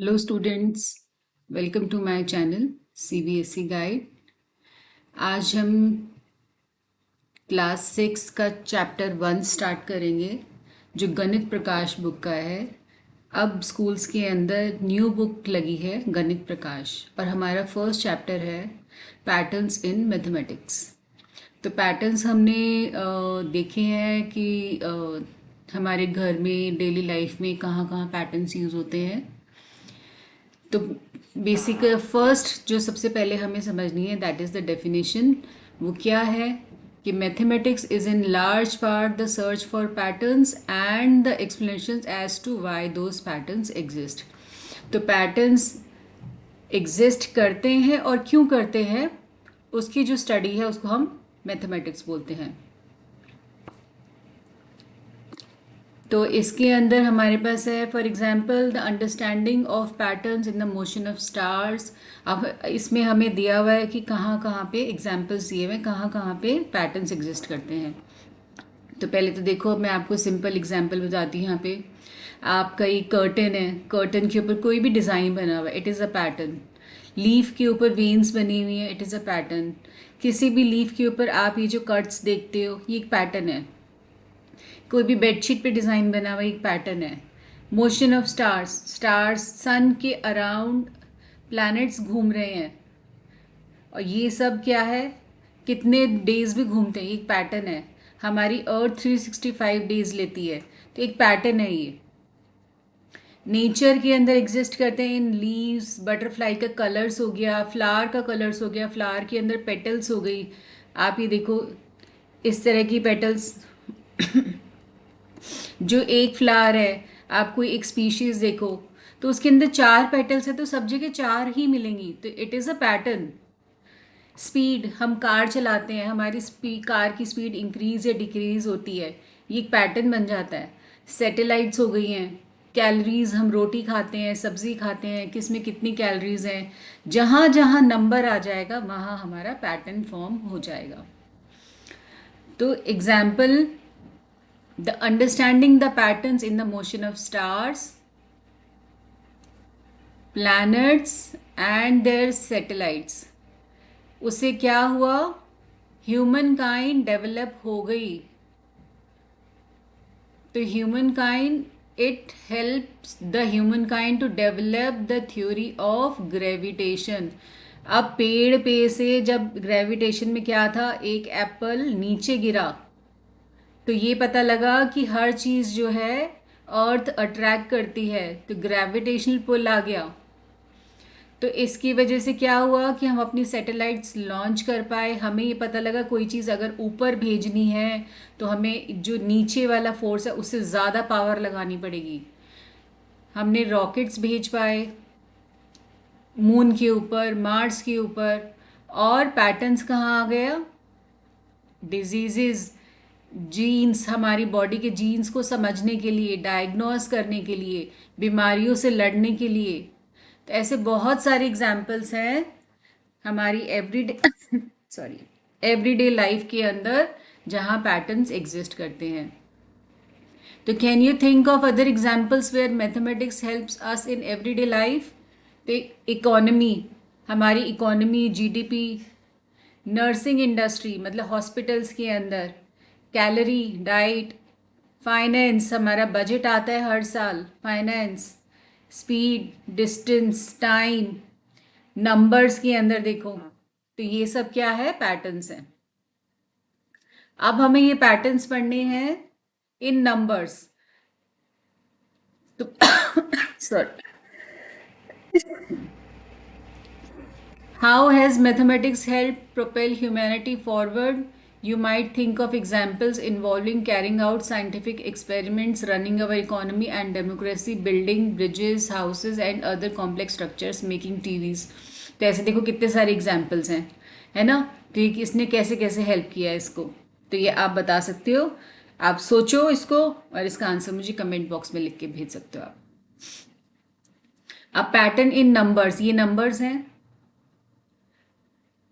Hello students, welcome to my channel CBSE guide. आज हम class 6 का चैप्टर 1 स्टार्ट करेंगे, जो गणित प्रकाश बुक का है। अब स्कूल्स के अंदर न्यू बुक लगी है गणित प्रकाश, और हमारा फर्स्ट चैप्टर है पैटर्न्स इन मैथमेटिक्स। तो पैटर्न्स हमने देखे हैं कि हमारे घर में डेली लाइफ में कहाँ कहाँ पैटर्न्स यूज़ होते हैं। तो बेसिक फर्स्ट जो सबसे पहले हमें समझनी है, दैट इज़ द डेफिनेशन। वो क्या है कि mathematics is in large part the search for patterns and the explanations as to why those patterns exist. तो पैटर्न्स एग्जिस्ट करते हैं और क्यों करते हैं, उसकी जो स्टडी है उसको हम मैथमेटिक्स बोलते हैं। तो इसके अंदर हमारे पास है for example the understanding of patterns in the motion of stars. अब इसमें हमें दिया हुआ है कि कहाँ कहाँ पे एग्जांपल्स दिए हुए हैं, कहाँ कहाँ पे पैटर्न्स एग्जिस्ट करते हैं। तो पहले तो देखो, मैं आपको सिंपल एग्जांपल बताती हूँ। यहाँ पे आपका ये कर्टन है, कर्टन के ऊपर कोई भी डिज़ाइन बना हुआ है, it is a pattern. Leaf के ऊपर वेन्स बनी हुई है, इट इज़ अ पैटर्न। किसी भी लीफ के ऊपर आप ये जो कट्स देखते हो, ये एक पैटर्न है। कोई भी बेडशीट पे डिज़ाइन बना हुआ एक पैटर्न है। मोशन ऑफ स्टार्स, स्टार्स सन के अराउंड प्लैनेट्स घूम रहे हैं, और ये सब क्या है, कितने डेज भी घूमते हैं, एक पैटर्न है। हमारी अर्थ 365 डेज लेती है, तो एक पैटर्न है ये। नेचर के अंदर एग्जिस्ट करते हैं इन लीव्स, बटरफ्लाई का कलर्स हो गया, फ्लावर का कलर्स हो गया, फ्लावर के अंदर पेटल्स हो गई। आप ये देखो, इस तरह की पेटल्स। जो एक फ्लावर है, आप कोई एक स्पीशीज देखो तो उसके अंदर 4 पेटल्स है, तो सब जगह 4 ही मिलेंगी, तो it is a pattern. Speed, हम कार चलाते हैं, हमारी कार की स्पीड इंक्रीज या डिक्रीज होती है, ये एक पैटर्न बन जाता है। सैटेलाइट्स हो गई हैं। कैलोरीज, हम रोटी खाते हैं, सब्जी खाते हैं, किस में कितनी कैलोरीज हैं, जहाँ जहाँ नंबर आ जाएगा वहाँ हमारा पैटर्न फॉर्म हो जाएगा। तो example, the understanding the patterns in the motion of stars, planets and their satellites, उससे क्या हुआ, ह्यूमन काइंड डेवलप हो गई। तो human kind, it helps the human kind to develop the theory of gravitation. अब पेड़ पे से जब ग्रेविटेशन में क्या था, एक एप्पल नीचे गिरा, तो ये पता लगा कि हर चीज़ जो है अर्थ अट्रैक्ट करती है, तो ग्रेविटेशनल पुल आ गया। तो इसकी वजह से क्या हुआ कि हम अपनी सैटेलाइट्स लॉन्च कर पाए। हमें ये पता लगा कोई चीज़ अगर ऊपर भेजनी है तो हमें जो नीचे वाला फोर्स है उससे ज़्यादा पावर लगानी पड़ेगी। हमने रॉकेट्स भेज पाए मून के ऊपर, मार्स के ऊपर। और पैटर्न्स कहाँ आ गया, डिजीज़, जीन्स, हमारी बॉडी के जीन्स को समझने के लिए, डायग्नोस करने के लिए, बीमारियों से लड़ने के लिए। तो ऐसे बहुत सारे एग्जाम्पल्स हैं हमारी एवरीडे सॉरी एवरीडे लाइफ के अंदर जहाँ पैटर्न्स एग्जिस्ट करते हैं। तो can you think of other examples where mathematics helps us in everyday life. तो इकोनॉमी, हमारी इकोनॉमी, जीडीपी, नर्सिंग इंडस्ट्री मतलब हॉस्पिटल्स के अंदर, कैलोरी डाइट, फाइनेंस, हमारा बजट आता है हर साल, finance, speed, distance, time, numbers के अंदर देखो, तो ये सब क्या है, पैटर्न्स हैं। अब हमें ये पैटर्न्स पढ़ने हैं इन नंबर्स। तो sorry, How has mathematics helped propel humanity forward? You might think of examples involving carrying out scientific experiments, running our economy and democracy, building bridges, houses, and other complex structures, making TVs. तो ऐसे देखो कितने सारे examples हैं, है ना। तो ये इसने कैसे कैसे हेल्प किया है इसको, तो ये आप बता सकते हो। आप सोचो इसको, और इसका आंसर मुझे कमेंट बॉक्स में लिख के भेज सकते हो आप। अब पैटर्न इन नंबर्स, ये नंबर्स हैं।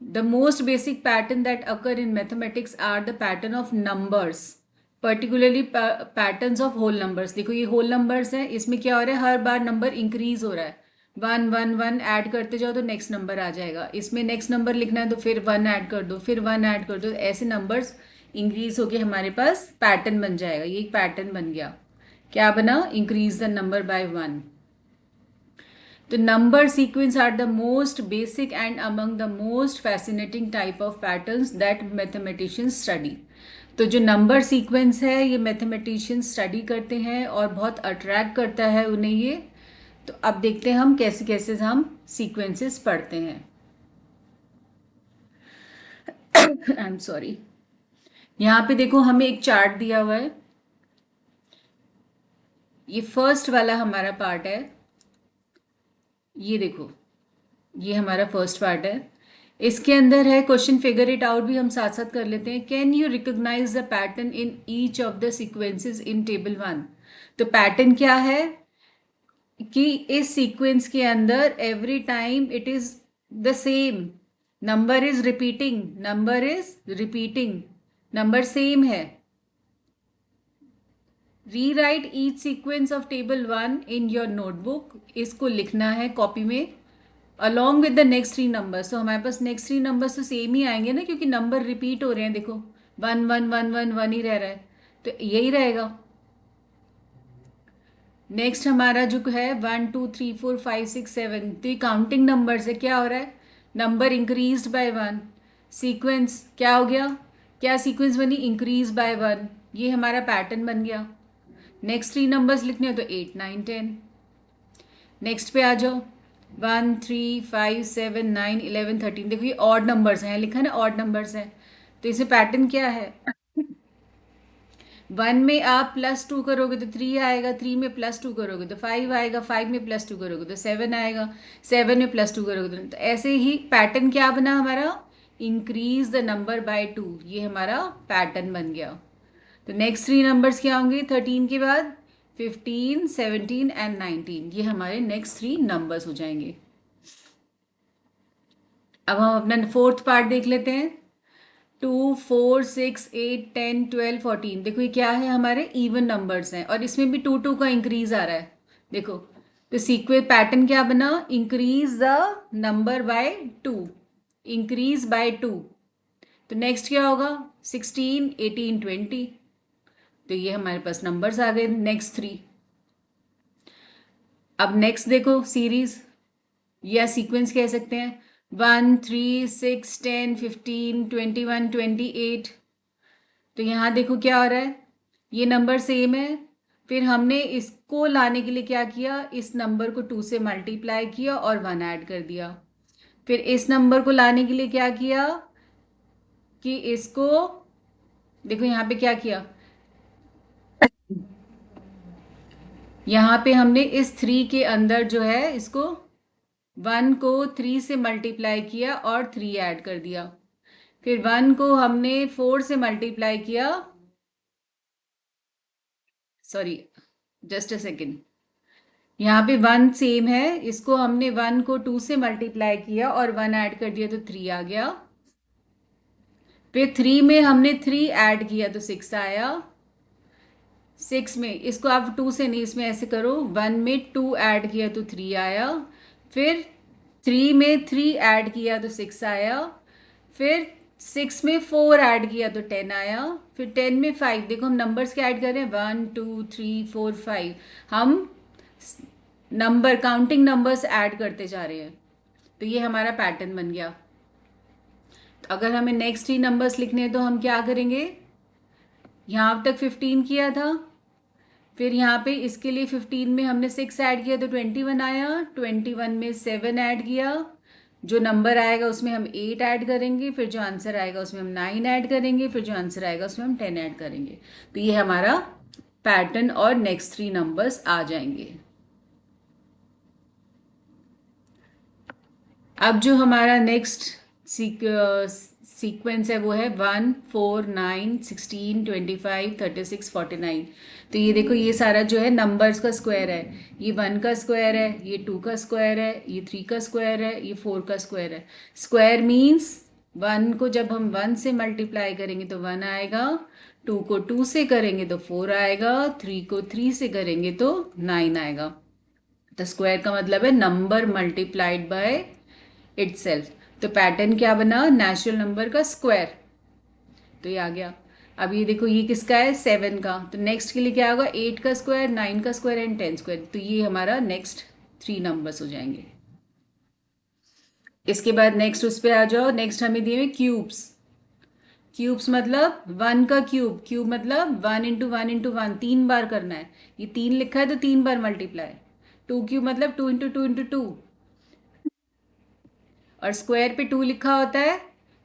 The most basic pattern that occur in mathematics are the pattern of numbers, particularly patterns of whole numbers। देखो ये whole numbers है, इसमें क्या हो रहा है, हर बार नंबर इंक्रीज हो रहा है, वन वन वन ऐड करते जाओ तो नेक्स्ट नंबर आ जाएगा। इसमें नेक्स्ट नंबर लिखना है तो फिर वन ऐड कर दो, फिर वन ऐड कर दो, ऐसे नंबर्स इंक्रीज होके हमारे पास पैटर्न बन जाएगा। ये एक पैटर्न बन गया। क्या बना? Increase the number by one. The number sequence are the most basic and among the most fascinating type of patterns that mathematicians study. तो जो नंबर सीक्वेंस है ये मैथमेटिशियंस स्टडी करते हैं और बहुत अट्रैक्ट करता है उन्हें ये। तो अब देखते हैं हम कैसे कैसे हम सीक्वेंसेस पढ़ते हैं। I am sorry. यहाँ पे देखो हमें एक चार्ट दिया हुआ है। ये फर्स्ट वाला हमारा पार्ट है। ये देखो, ये हमारा फर्स्ट पार्ट है। इसके अंदर है क्वेश्चन फिगर इट आउट भी हम साथ साथ कर लेते हैं। Can you recognize the pattern in each of the sequences in table one? तो पैटर्न क्या है कि इस सीक्वेंस के अंदर every time it is the same, number is repeating, number is repeating, number same है। Rewrite each sequence of table one in your notebook, इसको लिखना है कॉपी में along with the next three numbers. तो हमारे पास नेक्स्ट थ्री नंबर्स तो same ही आएंगे ना, क्योंकि नंबर रिपीट हो रहे हैं। देखो one one one one one ही रह रहा है, तो यही रहेगा। नेक्स्ट हमारा जो है 1 2 3 4 5 6 7, तो ये काउंटिंग नंबर से क्या हो रहा है? Number increase by one. Sequence क्या हो गया? क्या सीक्वेंस बनी? Increase by one. ये हमारा पैटर्न बन गया। नेक्स्ट थ्री नंबर्स लिखने हो तो 8 9 10। नेक्स्ट पे आ जाओ, 1 3 5 7 9 11 13। देखो ये ऑड नंबर्स हैं, लिखा है ना ऑड नंबर्स हैं। तो इसे पैटर्न क्या है? वन में आप +2 करोगे तो 3 आएगा, 3 में +2 करोगे तो 5 आएगा, 5 में +2 करोगे तो 7 आएगा, 7 में +2 करोगे तो ऐसे ही पैटर्न क्या बना हमारा? Increase the number by 2। ये हमारा पैटर्न बन गया। तो नेक्स्ट थ्री नंबर्स क्या होंगे 13 के बाद? 15 17 एंड 19। ये हमारे नेक्स्ट थ्री नंबर्स हो जाएंगे। अब हम अपना फोर्थ पार्ट देख लेते हैं। 2 4 6 8 10 12 14। देखो ये क्या है? हमारे इवन नंबर्स हैं और इसमें भी 2 2 का इंक्रीज आ रहा है। देखो तो सीक्वेंस पैटर्न क्या बना? Increase the number by 2, increase by 2। तो नेक्स्ट क्या होगा? 16 18 20। तो ये हमारे पास नंबर्स आ गए नेक्स्ट थ्री। अब नेक्स्ट देखो सीरीज या सीक्वेंस कह सकते हैं। 1 3 6 10 15 21 28। तो यहाँ देखो क्या हो रहा है? ये नंबर सेम है। फिर हमने इसको लाने के लिए क्या किया? इस नंबर को 2 से मल्टीप्लाई किया और 1 ऐड कर दिया। फिर इस नंबर को लाने के लिए क्या किया कि इसको देखो यहाँ पे क्या किया, यहाँ पे हमने इस 3 के अंदर जो है इसको 1 को 3 से मल्टीप्लाई किया और 3 ऐड कर दिया। फिर 1 को हमने 4 से मल्टीप्लाई किया, सॉरी जस्ट अ सेकेंड, यहाँ पे 1 सेम है, इसको हमने 1 को 2 से मल्टीप्लाई किया और 1 ऐड कर दिया तो 3 आ गया। फिर 3 में हमने 3 ऐड किया तो 6 आया। 6 में इसको आप 2 से नहीं, इसमें ऐसे करो, 1 में 2 ऐड किया तो 3 आया। फिर 3 में 3 ऐड किया तो 6 आया। फिर 6 में 4 ऐड किया तो 10 आया। फिर 10 में 5। देखो हम नंबर्स क्या ऐड कर रहे हैं? 1 2 3 4 5। हम नंबर काउंटिंग नंबर्स ऐड करते जा रहे हैं। तो ये हमारा पैटर्न बन गया। तो अगर हमें नेक्स्ट 3 नंबर्स लिखने हैं तो हम क्या करेंगे? यहाँ तक 15 किया था, फिर यहाँ पे इसके लिए 15 में हमने 6 ऐड किया तो 21 आया। 21 में 7 ऐड किया, जो नंबर आएगा उसमें हम 8 ऐड करेंगे, फिर जो आंसर आएगा उसमें हम 9 ऐड करेंगे, फिर जो आंसर आएगा उसमें हम 10 ऐड करेंगे। तो ये हमारा पैटर्न और नेक्स्ट 3 नंबर्स आ जाएंगे। अब जो हमारा नेक्स्ट सीक्वेंस है वो है 1 4 9 16 25 36 49। तो ये देखो ये सारा जो है नंबर्स का स्क्वायर है। ये 1 का स्क्वायर है, ये 2 का स्क्वायर है, ये 3 का स्क्वायर है, ये 4 का स्क्वायर है। स्क्वायर मीन्स 1 को जब हम 1 से मल्टीप्लाई करेंगे तो 1 आएगा, 2 को 2 से करेंगे तो 4 आएगा, 3 को 3 से करेंगे तो 9 आएगा। तो स्क्वायर का मतलब है नंबर मल्टीप्लाइड बाय इटसेल्फ। तो पैटर्न क्या बना, नेचुरल नंबर का स्क्वायर। तो ये आ गया। अब ये देखो ये किसका है, 7 का। तो नेक्स्ट के लिए क्या होगा, 8 का स्क्वायर, 9 का स्क्वायर एंड 10 स्क्वायर। तो ये हमारा नेक्स्ट 3 नंबर्स हो जाएंगे। इसके बाद नेक्स्ट उस पर आ जाओ। नेक्स्ट हमें दिए हुए क्यूब्स। क्यूब्स मतलब 1 का क्यूब, क्यूब मतलब 1 × 1 × 1, 3 बार करना है। ये 3 लिखा है तो 3 बार मल्टीप्लाई। 2 क्यूब मतलब 2 × 2 × 2। और स्क्वायर पे 2 लिखा होता है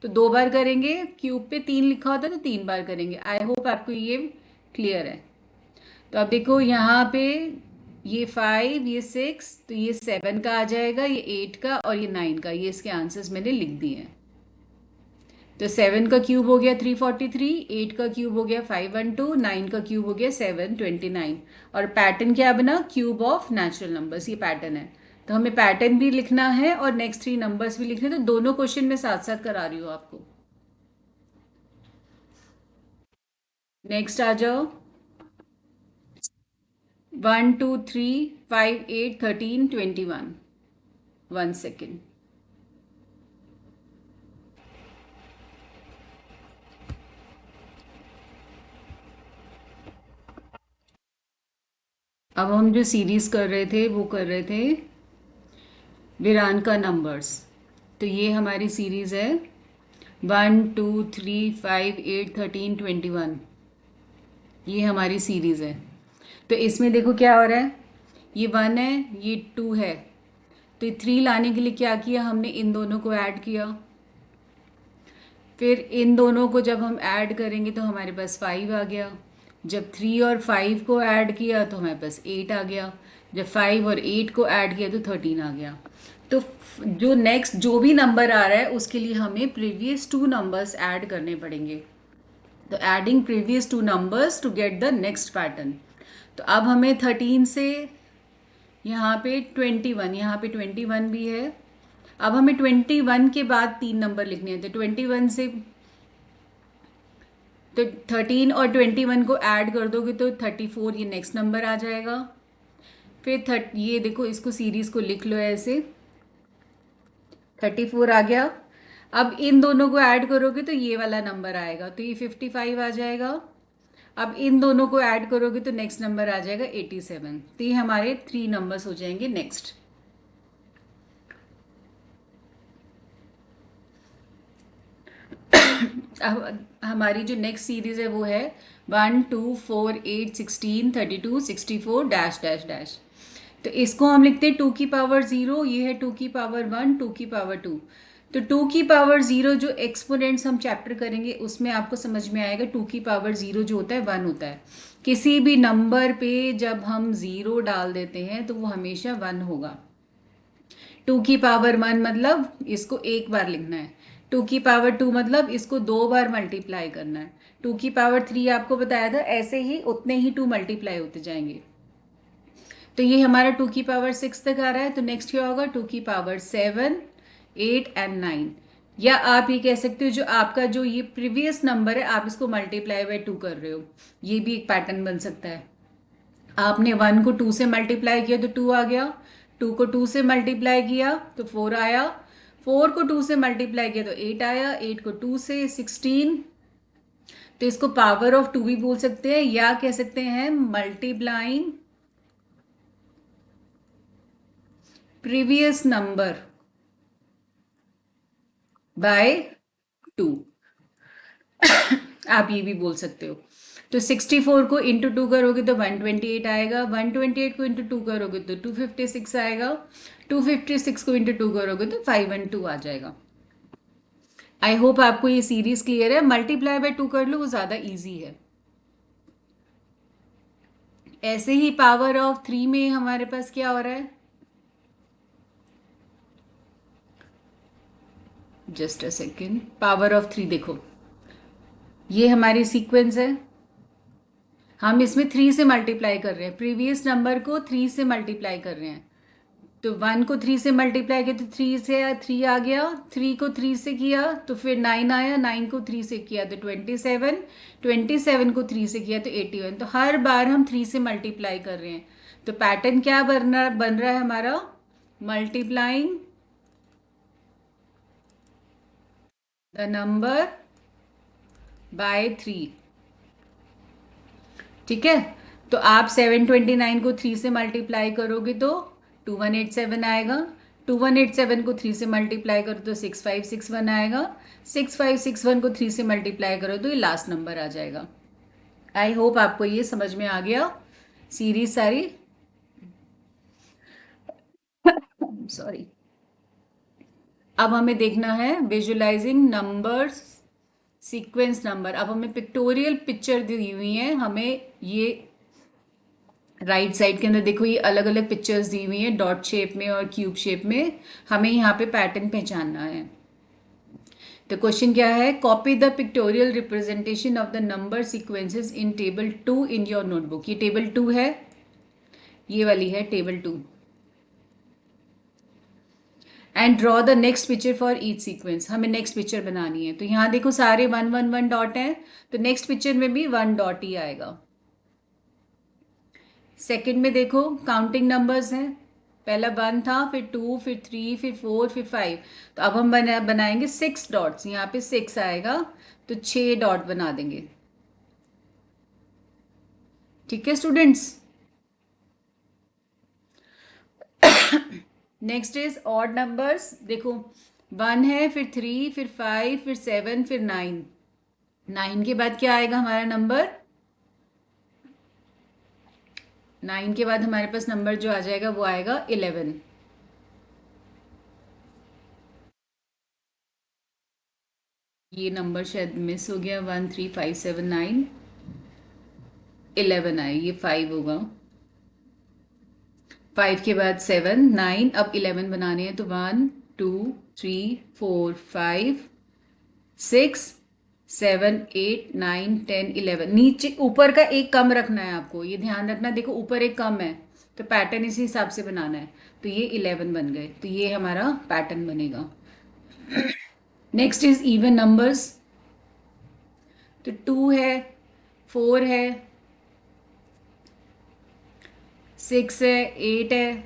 तो 2 बार करेंगे, क्यूब पे 3 लिखा होता है तो 3 बार करेंगे। आई होप आपको ये क्लियर है। तो अब देखो यहाँ पे ये 5, ये 6, तो ये 7 का आ जाएगा, ये 8 का और ये 9 का। ये इसके आंसर्स मैंने लिख दिए हैं। तो 7 का क्यूब हो गया 343, 8 का क्यूब हो गया 512, 9 का क्यूब हो गया 729। और पैटर्न क्या बना, क्यूब ऑफ नेचुरल नंबर्स, ये पैटर्न है। तो हमें पैटर्न भी लिखना है और नेक्स्ट 3 नंबर्स भी लिखने हैं। तो दोनों क्वेश्चन में साथ साथ करा रही हूँ आपको। नेक्स्ट आ जाओ। 1 2 3 5 8 13 21। 1 सेकेंड। अब हम जो सीरीज कर रहे थे वो कर रहे थे वीरान का नंबर्स। तो ये हमारी सीरीज है 1 2 3 5 8 13 21। ये हमारी सीरीज है। तो इसमें देखो क्या हो रहा है, ये 1 है, ये 2 है। तो 3 लाने के लिए क्या किया हमने, इन दोनों को ऐड किया। फिर इन दोनों को जब हम ऐड करेंगे तो हमारे पास 5 आ गया। जब 3 और 5 को ऐड किया तो हमारे पास 8 आ गया। जब 5 और 8 को ऐड किया तो 13 आ गया। तो जो नेक्स्ट जो भी नंबर आ रहा है उसके लिए हमें प्रीवियस 2 नंबर्स ऐड करने पड़ेंगे। तो adding previous 2 numbers to get the next pattern. तो अब हमें 13 से यहाँ पे 21, यहाँ पे 21 भी है। अब हमें 21 के बाद 3 नंबर लिखने हैं। तो 21 से तो 13 और 21 को ऐड कर दोगे तो 34, ये नेक्स्ट नंबर आ जाएगा। फिर ये देखो, इसको सीरीज को लिख लो ऐसे, 34 आ गया। अब इन दोनों को ऐड करोगे तो ये वाला नंबर आएगा, तो ये 55 आ जाएगा। अब इन दोनों को ऐड करोगे तो नेक्स्ट नंबर आ जाएगा 87। तो ये हमारे 3 नंबर्स हो जाएंगे नेक्स्ट। अब हमारी जो नेक्स्ट सीरीज है वो है 1 2 4 8 16 32 64 डैश डैश डैश। तो इसको हम लिखते हैं 2 की पावर 0, ये है 2 की पावर 1, 2 की पावर 2। तो 2 की पावर 0 जो एक्सपोनेंट्स हम चैप्टर करेंगे उसमें आपको समझ में आएगा। 2 की पावर 0 जो होता है 1 होता है। किसी भी नंबर पे जब हम 0 डाल देते हैं तो वो हमेशा 1 होगा। 2 की पावर 1 मतलब इसको एक बार लिखना है। 2 की पावर 2 मतलब इसको 2 बार मल्टीप्लाई करना है। 2 की पावर 3 आपको बताया था, ऐसे ही उतने ही 2 मल्टीप्लाई होते जाएंगे। तो ये हमारा 2 की पावर 6 तक आ रहा है। तो नेक्स्ट क्या होगा, 2 की पावर 7 8 एंड 9। या आप ये कह सकते हो जो आपका जो ये प्रीवियस नंबर है आप इसको मल्टीप्लाई बाय 2 कर रहे हो, ये भी एक पैटर्न बन सकता है। आपने 1 को 2 से मल्टीप्लाई किया तो 2 आ गया, 2 को 2 से मल्टीप्लाई किया तो 4 आया, 4 को 2 से मल्टीप्लाई किया तो 8 आया, 8 को 2 से 16। तो इसको पावर ऑफ 2 भी बोल सकते हैं या कह सकते हैं मल्टीप्लाइंग प्रीवियस नंबर बाय 2, आप ये भी बोल सकते हो। तो 64 को इंटू 2 करोगे तो 128 आएगा, 128 को इंटू 2 करोगे तो 256 आएगा, 256 को इंटू 2 करोगे तो 512 आ जाएगा। आई होप आपको ये सीरीज क्लियर है। मल्टीप्लाई बाय 2 कर लो, वो ज़्यादा इजी है। ऐसे ही पावर ऑफ 3 में हमारे पास क्या हो रहा है, just a second. Power of 3 देखो, ये हमारी सीक्वेंस है। हम इसमें 3 से मल्टीप्लाई कर रहे हैं, प्रीवियस नंबर को 3 से मल्टीप्लाई कर रहे हैं। तो 1 को 3 से मल्टीप्लाई किया तो 3 से 3 आ गया, 3 को 3 से किया तो फिर 9 आया, 9 को 3 से किया तो 27, 27 को 3 से किया तो 81। तो हर बार हम 3 से मल्टीप्लाई कर रहे हैं। तो पैटर्न क्या बन रहा है हमारा, मल्टीप्लाइंग द नंबर बाय 3। ठीक है, तो आप 729 को 3 से मल्टीप्लाई करोगे तो 2187 आएगा। 2187 को 3 से मल्टीप्लाई करो तो 6561 आएगा। 6561 को 3 से मल्टीप्लाई करो तो ये लास्ट नंबर आ जाएगा। आई होप आपको ये समझ में आ गया सीरीज सारी। सॉरी। अब हमें देखना है विजुअलाइजिंग नंबर्स सीक्वेंस नंबर। अब हमें पिक्टोरियल पिक्चर दी हुई है, हमें ये राइट साइड के अंदर देखो ये अलग अलग पिक्चर्स दी हुई हैं डॉट शेप में और क्यूब शेप में। हमें यहाँ पे पैटर्न पहचानना है। तो क्वेश्चन क्या है, copy the pictorial representation of the number sequences in table 2 in your notebook. ये टेबल 2 है, ये वाली है table 2। And draw the next picture for each sequence. हमें नेक्स्ट पिक्चर बनानी है। तो यहाँ देखो सारे 1 1 1 डॉट हैं, तो नेक्स्ट पिक्चर में भी 1 डॉट ही आएगा। सेकंड में देखो काउंटिंग नंबर्स हैं, पहला 1 था, फिर 2, फिर 3, फिर 4, फिर 5। तो अब हम बनाएंगे 6 डॉट्स। यहाँ पे 6 आएगा तो 6 डॉट बना देंगे। ठीक है students. Next is odd numbers. देखो 1 है, फिर 3, फिर 5, फिर 7, फिर 9। 9 के बाद क्या आएगा हमारा नंबर, 9 के बाद हमारे पास नंबर जो आ जाएगा वो आएगा 11। ये नंबर शायद मिस हो गया, 1 3 5 7 9 11 आए, ये 5 होगा। 5 के बाद 7 9, अब 11 बनाने हैं। तो 1 2 3 4 5 6 7 8 9 10 11। नीचे ऊपर का एक कम रखना है आपको, ये ध्यान रखना। देखो ऊपर एक कम है तो पैटर्न इसी हिसाब से बनाना है। तो ये 11 बन गए, तो ये हमारा पैटर्न बनेगा। Next is even numbers. तो 2 है, 4 है, 6 है, 8 है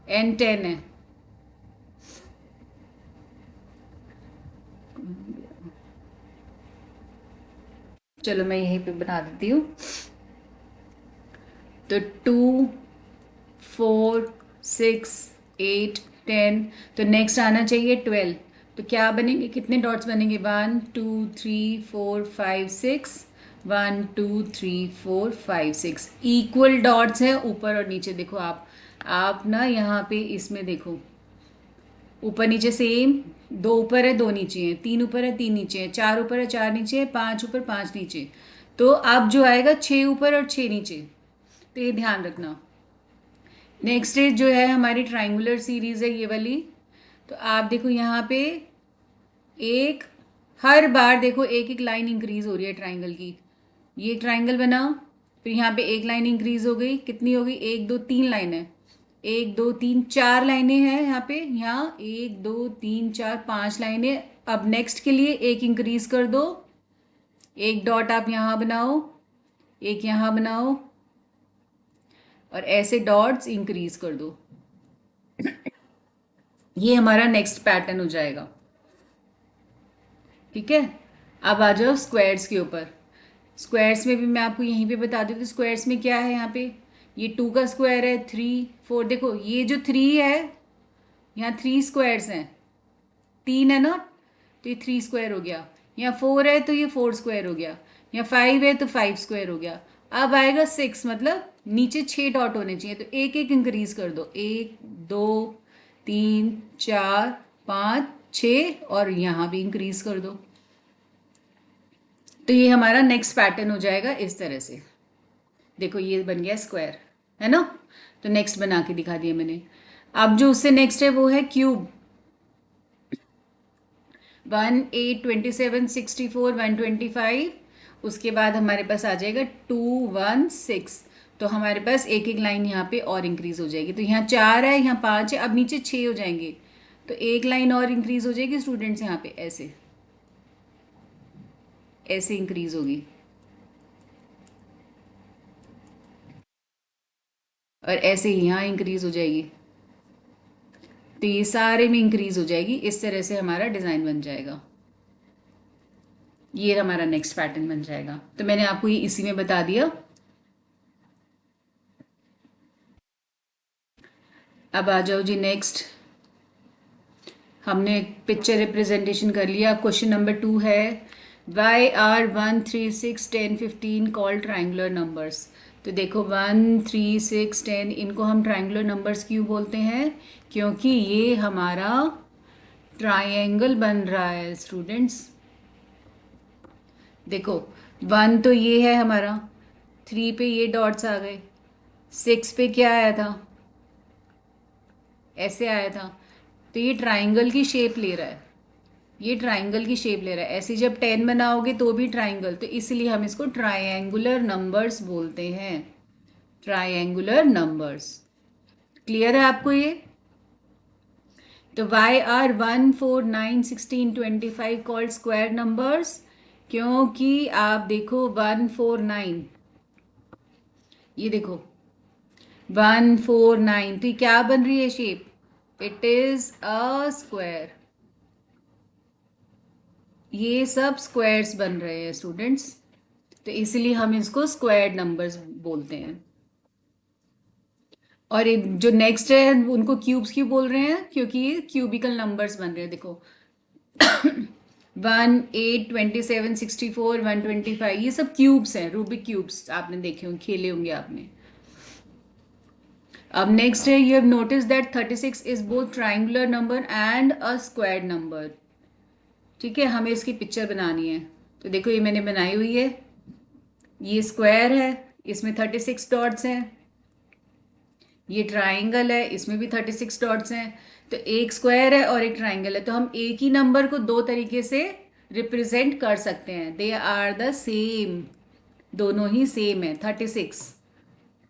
एंड 10 है। चलो मैं यहीं पे बना देती हूँ। तो 2 4 6 8 10। तो नेक्स्ट आना चाहिए 12। तो क्या बनेंगे, कितने डॉट्स बनेंगे, 1 2 3 4 5 6। 1 2 3 4 5 6 इक्वल डॉट्स हैं ऊपर और नीचे। देखो आप ना यहाँ पे इसमें देखो ऊपर नीचे सेम, 2 ऊपर है 2 नीचे है, 3 ऊपर है 3 नीचे है, 4 ऊपर है 4 नीचे है, 5 ऊपर 5 नीचे। तो अब जो आएगा 6 ऊपर और 6 नीचे। तो ये ध्यान रखना। नेक्स्ट इज जो है हमारी ट्राइंगुलर सीरीज है ये वाली। तो आप देखो यहाँ पे एक, हर बार देखो एक एक लाइन इंक्रीज हो रही है ट्राइंगल की। ये ट्राइंगल बना, फिर यहाँ पे एक लाइन इंक्रीज हो गई, कितनी हो गई, 1 2 3 लाइनें, 1 2 3 4 लाइनें हैं यहाँ पे। यहाँ 1 2 3 4 5 लाइनें। अब नेक्स्ट के लिए एक इंक्रीज कर दो, एक डॉट आप यहाँ बनाओ, एक यहाँ बनाओ और ऐसे डॉट्स इंक्रीज कर दो। ये हमारा नेक्स्ट पैटर्न हो जाएगा। ठीक है, अब आ जाओ स्क्वायर्स के ऊपर। स्क्वायर्स में भी मैं आपको यहीं पे बता दूँ। तो स्क्वायर्स में क्या है, यहाँ पे ये 2 का स्क्वायर है, 3 4। देखो ये जो 3 है, यहाँ 3 स्क्वायर्स हैं, 3 है ना, तो ये 3 स्क्वायर हो गया। यहाँ 4 है तो ये 4 स्क्वायर हो गया। यहाँ 5 है तो 5 स्क्वायर हो गया। अब आएगा 6, मतलब नीचे 6 डॉट होने चाहिए। तो एक एक इंक्रीज कर दो, 1 2 3 4 5 6 और यहाँ भी इंक्रीज कर दो। तो ये हमारा नेक्स्ट पैटर्न हो जाएगा इस तरह से। देखो ये बन गया स्क्वायर, है ना। तो नेक्स्ट बना के दिखा दिया मैंने। अब जो उससे नेक्स्ट है वो है क्यूब। 1 8 27 64 125। उसके बाद हमारे पास आ जाएगा 2 1 6। तो हमारे पास एक एक लाइन यहाँ पे और इंक्रीज हो जाएगी। तो यहाँ 4 है, यहाँ 5 है, अब नीचे 6 हो जाएंगे। तो एक लाइन और इंक्रीज हो जाएगी स्टूडेंट्स, यहाँ पे ऐसे ऐसे इंक्रीज होगी। और ऐसे ही यहाँ इंक्रीज हो जाएगी, तो ये सारे में इंक्रीज हो जाएगी। इस तरह से हमारा डिज़ाइन बन जाएगा। ये हमारा नेक्स्ट पैटर्न बन जाएगा। तो मैंने आपको ये इसी में बता दिया। अब आ जाओ जी नेक्स्ट। हमने पिक्चर रिप्रेजेंटेशन कर लिया। क्वेश्चन नंबर 2 है, why are 1, 3, 6, 10, 15 call triangular numbers. तो देखो 1, 3, 6, 10 इनको हम ट्राइंगुलर नंबर्स क्यों बोलते हैं? क्योंकि ये हमारा ट्राइंगल बन रहा है स्टूडेंट्स। देखो 1 तो ये है हमारा, 3 पे ये डॉट्स आ गए, 6 पे क्या आया था, ऐसे आया था। तो ये ट्राइंगल की शेप ले रहा है, ये ट्राइंगल की शेप ले रहा है। ऐसे जब 10 बनाओगे तो भी ट्राइंगल, तो इसलिए हम इसको ट्राइंगुलर नंबर्स बोलते हैं। Triangular numbers. क्लियर है आपको ये? तो why are 1, 4, 9, 16, 25 called square numbers? क्योंकि आप देखो 1, 4, 9, ये देखो 1, 4, 9, तो ये क्या बन रही है shape? It is a square. ये सब स्क्वायर्स बन रहे हैं स्टूडेंट्स, तो इसलिए हम इसको स्क्वायर्ड नंबर्स बोलते हैं। और जो नेक्स्ट है उनको क्यूब्स क्यों बोल रहे हैं? क्योंकि ये क्यूबिकल नंबर्स बन रहे हैं। देखो 1, 8, 27, 64, 125 ये सब क्यूब्स हैं, रूबिक क्यूब्स आपने देखे होंगे, खेले होंगे आपने। अब नेक्स्ट है, you have notice that 36 is both triangular number and a squared number. ठीक है, हमें इसकी पिक्चर बनानी है। तो देखो ये मैंने बनाई हुई है, ये स्क्वायर है, इसमें 36 डॉट्स हैं। ये ट्राइंगल है, इसमें भी 36 डॉट्स हैं। तो एक स्क्वायर है और एक ट्राइंगल है, तो हम एक ही नंबर को दो तरीके से रिप्रेजेंट कर सकते हैं। दे आर द सेम, दोनों ही सेम है, 36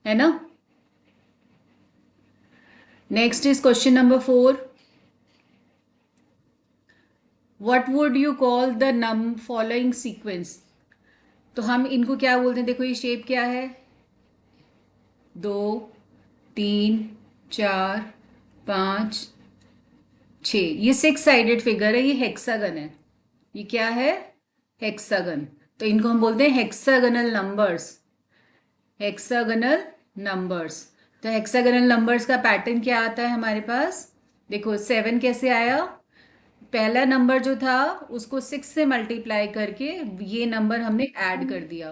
है ना। Next is question number 4, what would you call the num following sequence. तो हम इनको क्या बोलते हैं? देखो ये शेप क्या है, 2, 3, 4, 5, 6, ये 6 साइडेड फिगर है, ये हेक्सागन है। ये क्या है? हेक्सागन। तो इनको हम बोलते हैं हेक्सागनल नंबर्स। Hexagonal numbers. तो हेक्सागनल नंबर्स का पैटर्न क्या आता है हमारे पास? देखो 7 कैसे आया? पहला नंबर जो था उसको 6 से मल्टीप्लाई करके ये नंबर हमने ऐड कर दिया।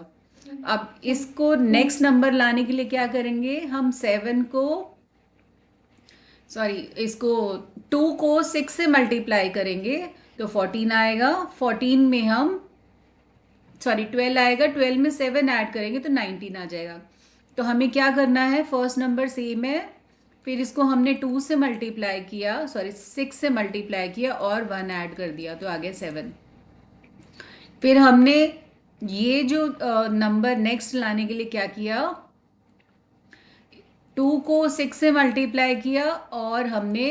अब इसको नेक्स्ट नंबर लाने के लिए क्या करेंगे? हम 7 को, सॉरी, इसको 2 को 6 से मल्टीप्लाई करेंगे तो 14 आएगा। 14 में हम, सॉरी 12 आएगा, 12 में 7 ऐड करेंगे तो 19 आ जाएगा। तो हमें क्या करना है? फर्स्ट नंबर सेम है, फिर इसको हमने 2 से मल्टीप्लाई किया, सॉरी 6 से मल्टीप्लाई किया और 1 ऐड कर दिया तो आ गया 7। फिर हमने ये जो नंबर नेक्स्ट लाने के लिए क्या किया? 2 को 6 से मल्टीप्लाई किया और हमने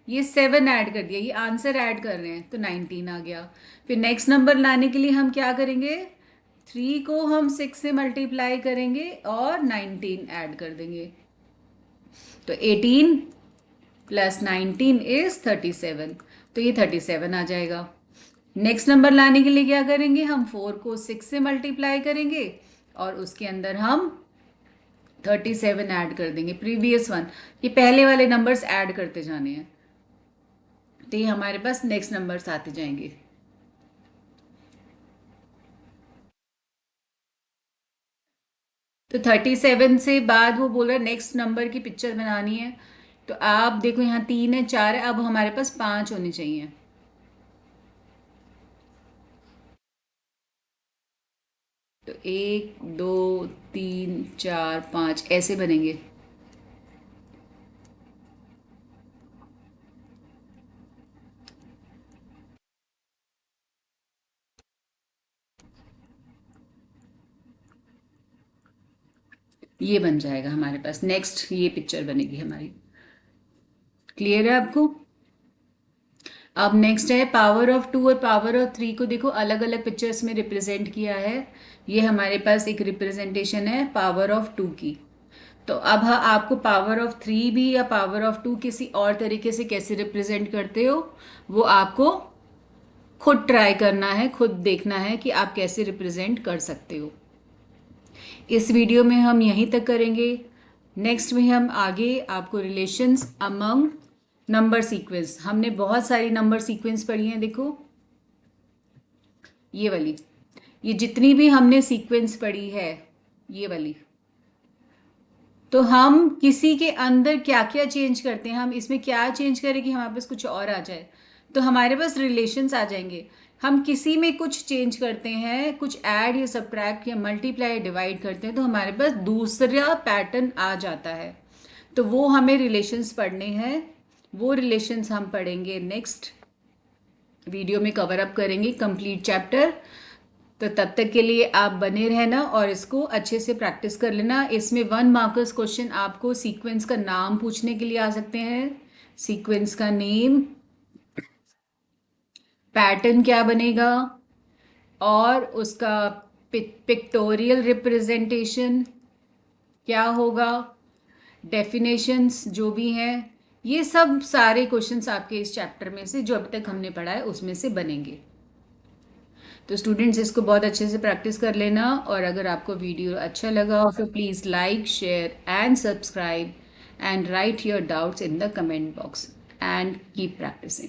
ये 7 ऐड कर दिया, ये आंसर ऐड कर रहे हैं तो 19 आ गया। फिर नेक्स्ट नंबर लाने के लिए हम क्या करेंगे? 3 को हम 6 से मल्टीप्लाई करेंगे और 19 ऐड कर देंगे, तो 18 प्लस 19 इज 37, तो ये 37 आ जाएगा। नेक्स्ट नंबर लाने के लिए क्या करेंगे? हम 4 को 6 से मल्टीप्लाई करेंगे और उसके अंदर हम 37 ऐड कर देंगे, प्रीवियस वन, ये पहले वाले नंबर्स ऐड करते जाने हैं, तो ये हमारे पास नेक्स्ट नंबर्स आते जाएंगे। तो 37 से बाद वो बोल रहा है नेक्स्ट नंबर की पिक्चर बनानी है। तो आप देखो यहाँ 3 है, 4 है, अब हमारे पास 5 होने चाहिए। तो 1, 2, 3, 4, 5 ऐसे बनेंगे। ये बन जाएगा हमारे पास, नेक्स्ट ये पिक्चर बनेगी हमारी। क्लियर है आपको? अब नेक्स्ट है पावर ऑफ 2 और पावर ऑफ 3 को देखो अलग अलग पिक्चर्स में रिप्रेजेंट किया है। ये हमारे पास एक रिप्रेजेंटेशन है पावर ऑफ 2 की। तो अब आपको पावर ऑफ 3 भी या पावर ऑफ 2 किसी और तरीके से कैसे रिप्रेजेंट करते हो, वो आपको खुद ट्राई करना है, खुद देखना है कि आप कैसे रिप्रेजेंट कर सकते हो। इस वीडियो में हम यहीं तक करेंगे। नेक्स्ट में हम आगे आपको रिलेशंस अमंग नंबर सीक्वेंस, हमने बहुत सारी नंबर सीक्वेंस पढ़ी हैं। देखो ये वाली, ये जितनी भी हमने सीक्वेंस पढ़ी है ये वाली, तो हम किसी के अंदर क्या क्या चेंज करते हैं, हम इसमें क्या चेंज करें कि हमारे पास कुछ और आ जाए, तो हमारे पास रिलेशंस आ जाएंगे। हम किसी में कुछ चेंज करते हैं, कुछ ऐड या सब्ट्रैक्ट या मल्टीप्लाई या डिवाइड करते हैं, तो हमारे पास दूसरा पैटर्न आ जाता है। तो वो हमें रिलेशंस पढ़ने हैं, वो रिलेशंस हम पढ़ेंगे नेक्स्ट वीडियो में, कवर अप करेंगे कंप्लीट चैप्टर। तो तब तक के लिए आप बने रहना और इसको अच्छे से प्रैक्टिस कर लेना। इसमें 1 मार्कर्स क्वेश्चन आपको सीक्वेंस का नाम पूछने के लिए आ सकते हैं, सीक्वेंस का नेम, पैटर्न क्या बनेगा और उसका पिक्टोरियल रिप्रेजेंटेशन क्या होगा, डेफिनेशंस जो भी हैं, ये सब सारे क्वेश्चंस आपके इस चैप्टर में से जो अभी तक हमने पढ़ा है उसमें से बनेंगे। तो स्टूडेंट्स इसको बहुत अच्छे से प्रैक्टिस कर लेना, और अगर आपको वीडियो अच्छा लगा हो तो please like, share and subscribe and write your doubts in the comment box and keep practising.